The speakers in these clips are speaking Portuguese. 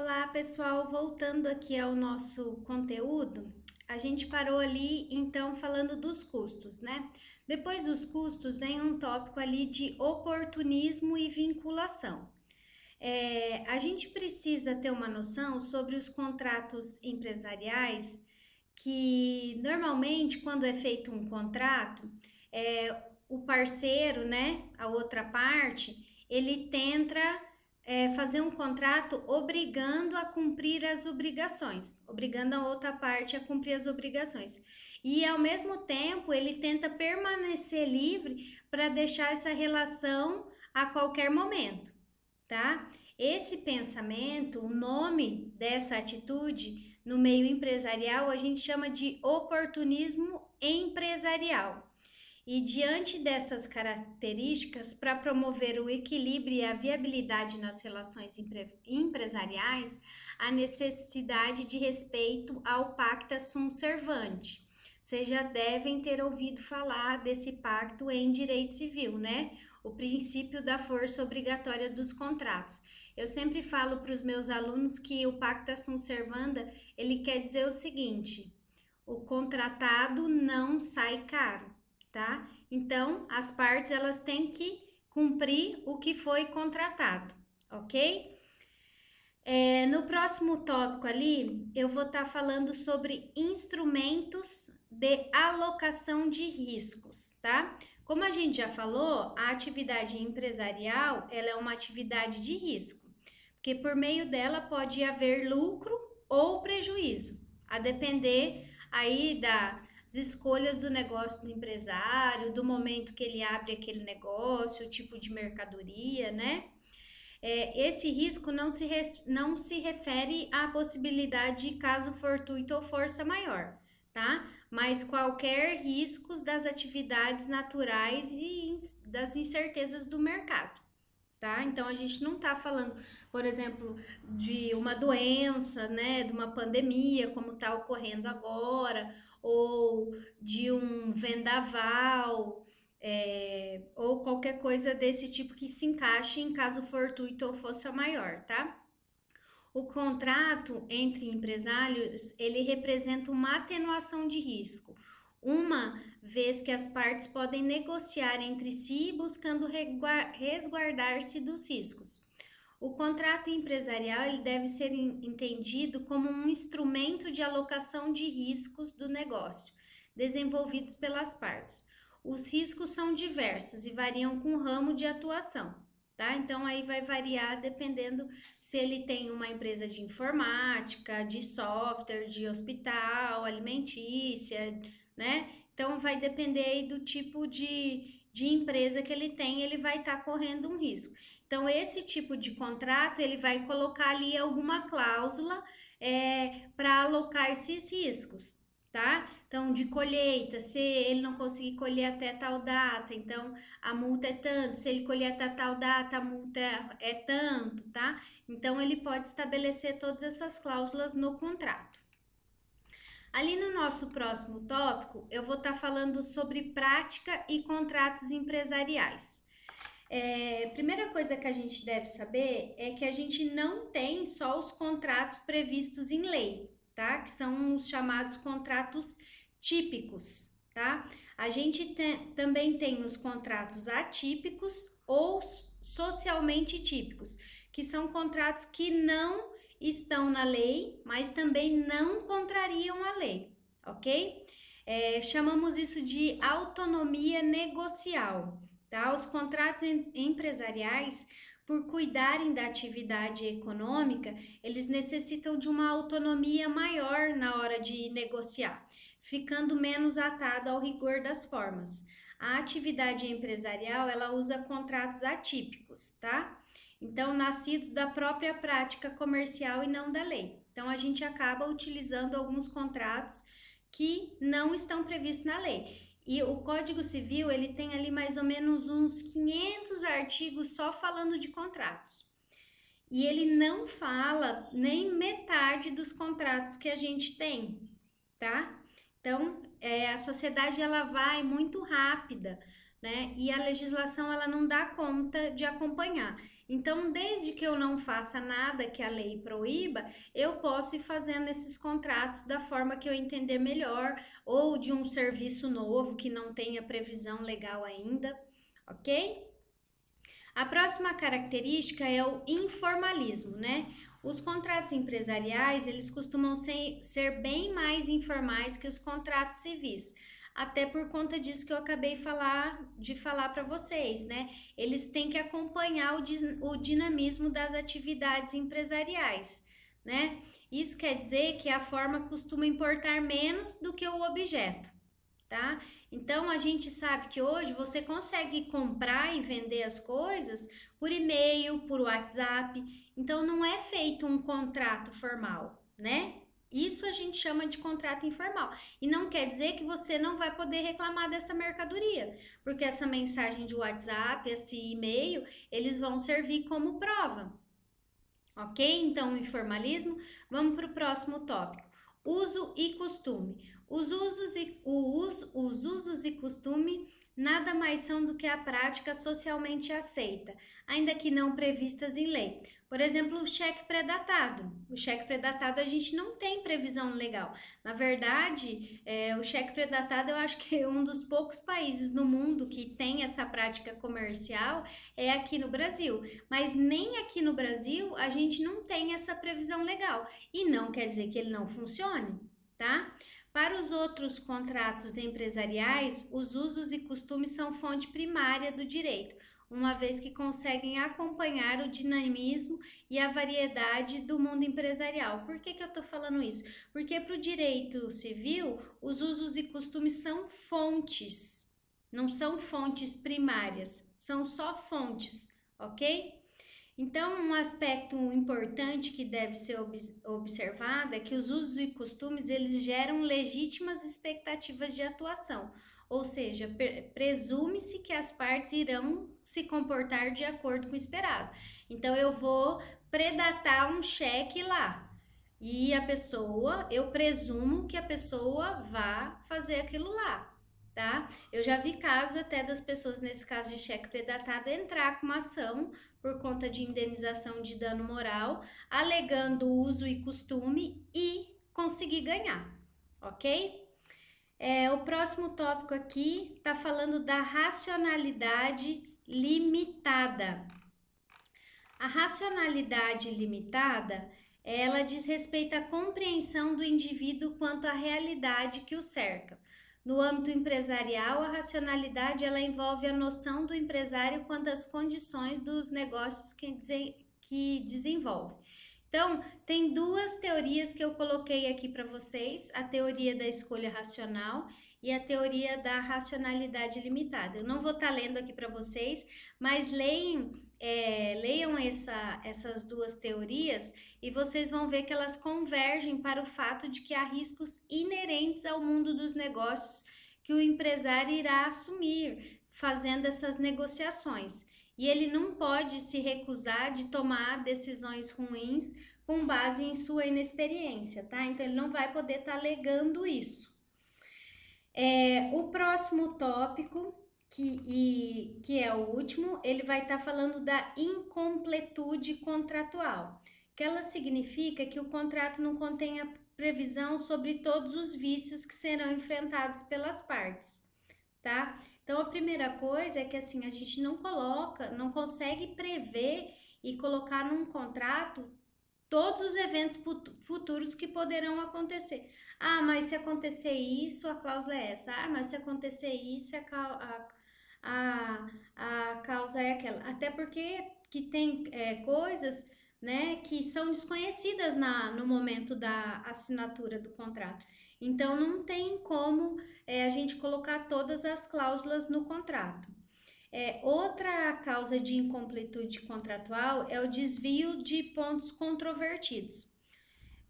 Olá, pessoal, voltando aqui ao nosso conteúdo, a gente parou ali então falando dos custos, né? Depois dos custos, vem um tópico ali de oportunismo e vinculação. A gente precisa ter uma noção sobre os contratos empresariais, que normalmente, quando é feito um contrato, o parceiro, né, a outra parte, ele tenta fazer um contrato obrigando a cumprir as obrigações, obrigando a outra parte a cumprir as obrigações. E ao mesmo tempo, ele tenta permanecer livre para deixar essa relação a qualquer momento, tá? Esse pensamento, o nome dessa atitude no meio empresarial, a gente chama de oportunismo empresarial. E diante dessas características, para promover o equilíbrio e a viabilidade nas relações empresariais, a necessidade de respeito ao pacta sunt servanda. Vocês já devem ter ouvido falar desse pacto em direito civil, né? O princípio da força obrigatória dos contratos. Eu sempre falo para os meus alunos que o pacta sunt servanda, ele quer dizer o seguinte: o contratado não sai caro, tá? Então, as partes elas têm que cumprir o que foi contratado, ok? No próximo tópico ali, eu vou estar falando sobre instrumentos de alocação de riscos, tá? Como a gente já falou, a atividade empresarial, ela é uma atividade de risco, porque por meio dela pode haver lucro ou prejuízo, a depender aí das escolhas do negócio do empresário, do momento que ele abre aquele negócio, o tipo de mercadoria, né? Esse risco não se refere à possibilidade de caso fortuito ou força maior, tá? Mas qualquer riscos das atividades naturais e das incertezas do mercado, tá? Então a gente não tá falando, por exemplo, de uma doença, né, de uma pandemia, como tá ocorrendo agora, ou de um vendaval, ou qualquer coisa desse tipo que se encaixe em caso fortuito ou força maior, tá? O contrato entre empresários, ele representa uma atenuação de risco, uma vez que as partes podem negociar entre si buscando resguardar-se dos riscos. O contrato empresarial ele deve ser entendido como um instrumento de alocação de riscos do negócio, desenvolvidos pelas partes. Os riscos são diversos e variam com o ramo de atuação, tá? Então aí vai variar dependendo se ele tem uma empresa de informática, de software, de hospital, alimentícia, né? Então vai depender aí do tipo de empresa que ele vai estar correndo um risco. Então, esse tipo de contrato, ele vai colocar ali alguma cláusula para alocar esses riscos, tá? Então, de colheita, se ele não conseguir colher até tal data, então a multa é tanto, se ele colher até tal data, a multa é tanto, tá? Então, ele pode estabelecer todas essas cláusulas no contrato. Ali no nosso próximo tópico, eu vou estar falando sobre prática e contratos empresariais. Primeira coisa que a gente deve saber é que a gente não tem só os contratos previstos em lei, tá? Que são os chamados contratos típicos, tá? A gente também tem os contratos atípicos ou socialmente típicos, que são contratos que não estão na lei, mas também não contrariam a lei, ok? Chamamos isso de autonomia negocial. Tá? Os contratos empresariais, por cuidarem da atividade econômica, eles necessitam de uma autonomia maior na hora de negociar, ficando menos atado ao rigor das formas. A atividade empresarial, ela usa contratos atípicos, tá? Então, nascidos da própria prática comercial e não da lei. Então, a gente acaba utilizando alguns contratos que não estão previstos na lei. E o Código Civil, ele tem ali mais ou menos uns 500 artigos só falando de contratos. E ele não fala nem metade dos contratos que a gente tem, tá? Então, a sociedade, ela vai muito rápida, né? E a legislação, ela não dá conta de acompanhar. Então, desde que eu não faça nada que a lei proíba, eu posso ir fazendo esses contratos da forma que eu entender melhor, ou de um serviço novo que não tenha previsão legal ainda, ok? A próxima característica é o informalismo, né? Os contratos empresariais, eles costumam ser bem mais informais que os contratos civis. Até por conta disso que eu acabei de falar para vocês, né? Eles têm que acompanhar o dinamismo das atividades empresariais, né? Isso quer dizer que a forma costuma importar menos do que o objeto, tá? Então a gente sabe que hoje você consegue comprar e vender as coisas por e-mail, por WhatsApp. Então não é feito um contrato formal, né? Isso a gente chama de contrato informal. E não quer dizer que você não vai poder reclamar dessa mercadoria, porque essa mensagem de WhatsApp, esse e-mail, eles vão servir como prova. Ok? Então, o informalismo. Vamos para o próximo tópico. Uso e costume. Os usos e costume nada mais são do que a prática socialmente aceita, ainda que não previstas em lei. Por exemplo, o cheque pré-datado. O cheque pré-datado a gente não tem previsão legal. Na verdade, o cheque pré-datado eu acho que é um dos poucos países no mundo que tem essa prática comercial é aqui no Brasil. Mas nem aqui no Brasil a gente não tem essa previsão legal. E não quer dizer que ele não funcione, tá? Para os outros contratos empresariais, os usos e costumes são fonte primária do direito, uma vez que conseguem acompanhar o dinamismo e a variedade do mundo empresarial. Por que eu estou falando isso? Porque para o direito civil, os usos e costumes são fontes, não são fontes primárias, são só fontes, ok? Então, um aspecto importante que deve ser observado é que os usos e costumes eles geram legítimas expectativas de atuação, ou seja, presume-se que as partes irão se comportar de acordo com o esperado. Então, eu vou predatar um cheque lá e eu presumo que a pessoa vá fazer aquilo lá. Tá? Eu já vi casos até das pessoas, nesse caso de cheque predatado, entrar com uma ação por conta de indenização de dano moral, alegando uso e costume e conseguir ganhar, ok? O próximo tópico aqui está falando da racionalidade limitada. A racionalidade limitada, ela diz respeito à compreensão do indivíduo quanto à realidade que o cerca. No âmbito empresarial, a racionalidade ela envolve a noção do empresário quanto às condições dos negócios que desenvolve. Então, tem duas teorias que eu coloquei aqui para vocês, a teoria da escolha racional e a teoria da racionalidade limitada. Eu não vou estar lendo aqui para vocês, mas leiam essas duas teorias e vocês vão ver que elas convergem para o fato de que há riscos inerentes ao mundo dos negócios que o empresário irá assumir fazendo essas negociações. E ele não pode se recusar de tomar decisões ruins com base em sua inexperiência, tá? Então ele não vai poder estar alegando isso. O próximo tópico, que é o último, ele vai estar falando da incompletude contratual, que ela significa que o contrato não contém a previsão sobre todos os vícios que serão enfrentados pelas partes, tá? Então, a primeira coisa é que assim, a gente não consegue prever e colocar num contrato todos os eventos futuros que poderão acontecer. Ah, mas se acontecer isso, a cláusula é essa. Ah, mas se acontecer isso, a causa é aquela. Até porque que tem coisas, né, que são desconhecidas no momento da assinatura do contrato. Então, não tem como a gente colocar todas as cláusulas no contrato. Outra causa de incompletude contratual é o desvio de pontos controvertidos.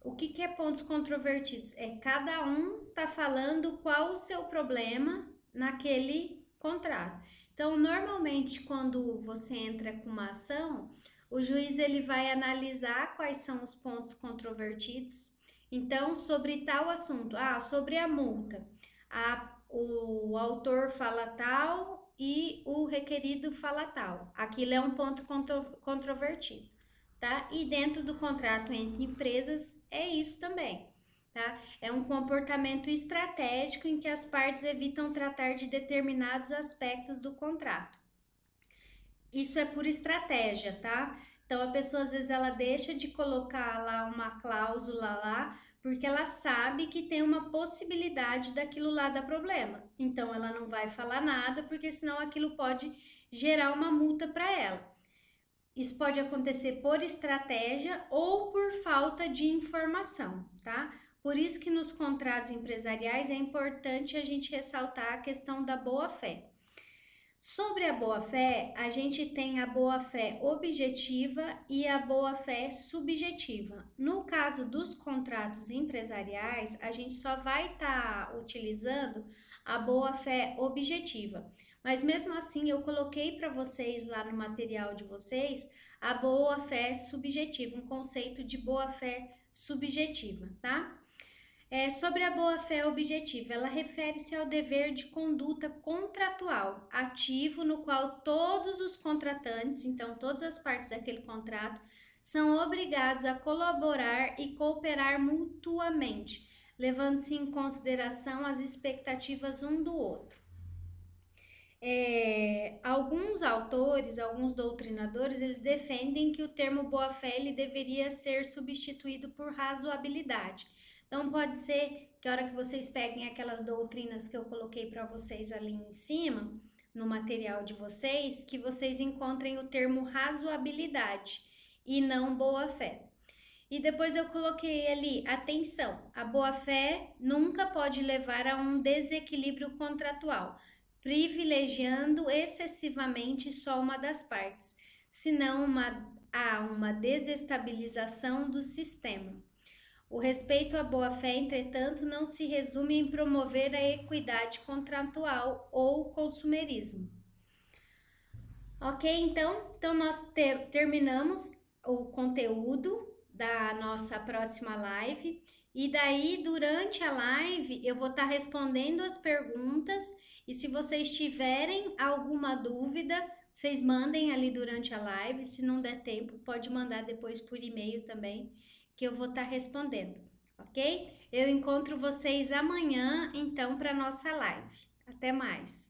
O que é pontos controvertidos? Cada um tá falando qual o seu problema naquele contrato. Então, normalmente, quando você entra com uma ação, o juiz ele vai analisar quais são os pontos controvertidos. Então, sobre tal assunto, sobre a multa, o autor fala tal e o requerido fala tal. Aquilo é um ponto controvertido, tá? E dentro do contrato entre empresas é isso também, tá? É um comportamento estratégico em que as partes evitam tratar de determinados aspectos do contrato. Isso é por estratégia, tá? Então a pessoa às vezes ela deixa de colocar lá uma cláusula lá porque ela sabe que tem uma possibilidade daquilo lá dar problema. Então ela não vai falar nada porque senão aquilo pode gerar uma multa para ela. Isso pode acontecer por estratégia ou por falta de informação, tá? Por isso que nos contratos empresariais é importante a gente ressaltar a questão da boa-fé. Sobre a boa-fé, a gente tem a boa-fé objetiva e a boa-fé subjetiva. No caso dos contratos empresariais, a gente só vai estar utilizando a boa-fé objetiva. Mas mesmo assim, eu coloquei para vocês lá no material de vocês a boa-fé subjetiva, um conceito de boa-fé subjetiva, tá? Sobre a boa-fé objetiva, ela refere-se ao dever de conduta contratual ativo no qual todos os contratantes, então todas as partes daquele contrato, são obrigados a colaborar e cooperar mutuamente, levando-se em consideração as expectativas um do outro. Alguns autores, alguns doutrinadores, eles defendem que o termo boa-fé ele deveria ser substituído por razoabilidade. Então pode ser que a hora que vocês peguem aquelas doutrinas que eu coloquei para vocês ali em cima, no material de vocês, que vocês encontrem o termo razoabilidade e não boa-fé. E depois eu coloquei ali, atenção, a boa-fé nunca pode levar a um desequilíbrio contratual, privilegiando excessivamente só uma das partes, senão há uma desestabilização do sistema. O respeito à boa-fé, entretanto, não se resume em promover a equidade contratual ou consumerismo. Ok, então nós terminamos o conteúdo da nossa próxima live. E daí, durante a live, eu vou estar respondendo as perguntas. E se vocês tiverem alguma dúvida, vocês mandem ali durante a live. Se não der tempo, pode mandar depois por e-mail também, que eu vou estar respondendo, ok? Eu encontro vocês amanhã, então, para nossa live. Até mais!